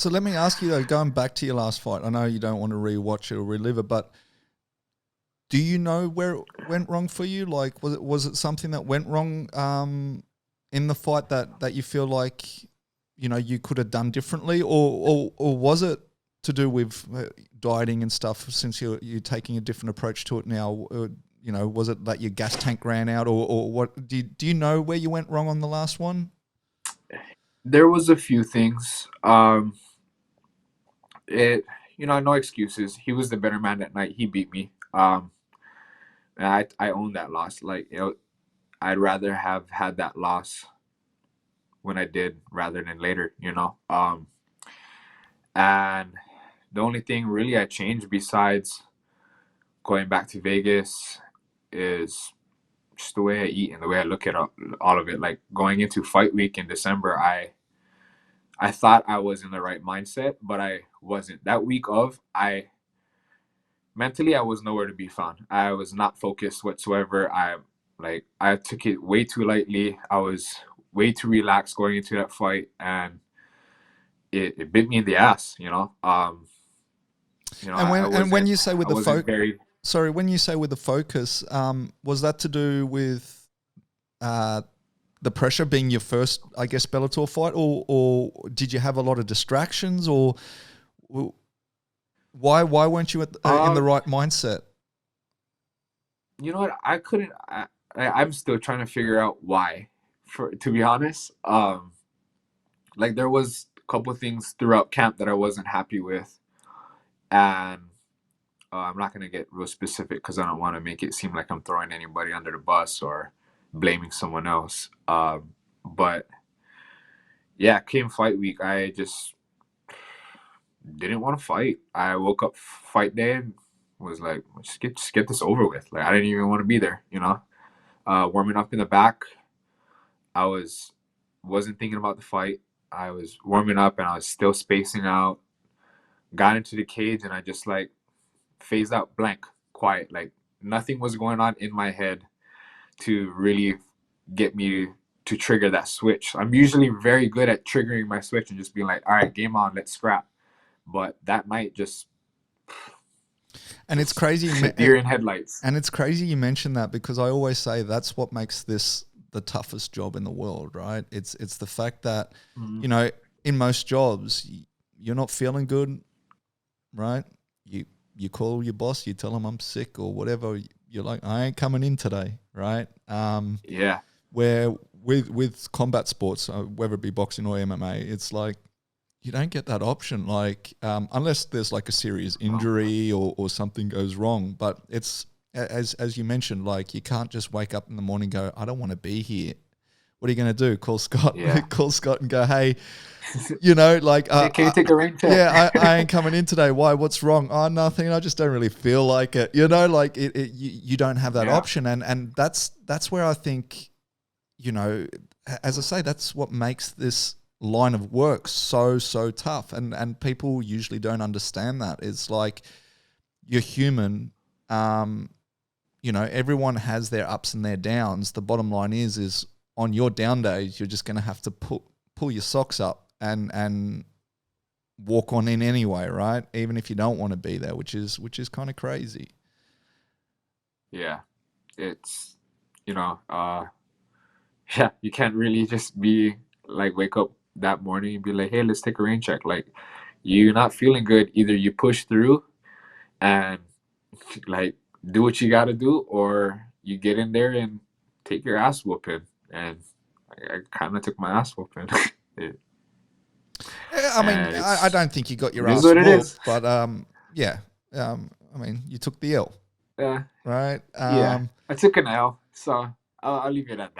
So let me ask you though, going back to your last fight, I know you don't want to rewatch it or relive it, but do you know where it went wrong for you? Like, was it something that went wrong in the fight that you feel like, you know, you could have done differently, or was it to do with dieting and stuff? Since you're taking a different approach to it now, you know, was it that your gas tank ran out, or what? Do you know where you went wrong on the last one? There was a few things. It no excuses. He was the better man that night. He beat me. And I own that loss. Like, I'd rather have had that loss when I did rather than later. And the only thing really I changed besides going back to Vegas is just the way I eat and the way I look at all of it. Like, going into fight week in December, I thought I was in the right mindset, but I wasn't. That week of, mentally I was nowhere to be found. I was not focused whatsoever. I took it way too lightly. I was way too relaxed going into that fight, and it bit me in the ass. And when you say with I the wasn't very. sorry, when you say with the focus, was that to do with the pressure being your first, I guess, Bellator fight, or did you have a lot of distractions, or why weren't you in the right mindset? You know what? I couldn't. I'm still trying to figure out why. To be honest, like, there was a couple of things throughout camp that I wasn't happy with, and I'm not gonna get real specific because I don't want to make it seem like I'm throwing anybody under the bus or blaming someone else. But yeah, came fight week, I just didn't want to fight. I woke up fight day and was like, just get this over with. Like, I didn't even want to be there. Warming up in the back, I wasn't thinking about the fight. I was warming up and I was still spacing out. Got into the cage and I just, like, phased out, blank, quiet. Like, nothing was going on in my head to really get me to trigger that switch. I'm usually very good at triggering my switch and just being like, all right, game on, let's scrap. But that night just And it's crazy, deer in headlights. and it's crazy you mentioned that, because I always say that's what makes this the toughest job in the world, right? It's the fact that, Mm-hmm. you know, in most jobs, you're not feeling good, right? You call your boss, you tell him I'm sick or whatever. You're like, I ain't coming in today, right? Yeah. Where with combat sports, whether it be boxing or MMA, it's like you don't get that option, like unless there's like a serious injury or something goes wrong. But it's as you mentioned, like, you can't just wake up in the morning and go, I don't want to be here. What are you going to do? Call Scott, Yeah. call Scott and go, hey, you know, like, Hey, can you take a rain check? yeah, I ain't coming in today. Why? What's wrong? Oh, nothing. I just don't really feel like it. You know, like you don't have that Yeah. option, and that's where I think, you know, as I say, that's what makes this line of work so tough, and people usually don't understand that. It's like, you're human. You know, everyone has their ups and their downs. The bottom line is on your down days, you're just going to have to pull your socks up and walk on in anyway, right? Even if you don't want to be there, which is kind of crazy. Yeah. It's, yeah, you can't really just be like, wake up that morning and be like, hey, let's take a rain check. Like, you're not feeling good. Either you push through and, like, do what you got to do, or you get in there and take your ass whooping. And I kind of took my ass whooping. I mean, And I don't think you got your it is ass what it is. whooped, but yeah. I mean, you took the L, Uh, right? yeah, I took an L, so I'll leave it at that.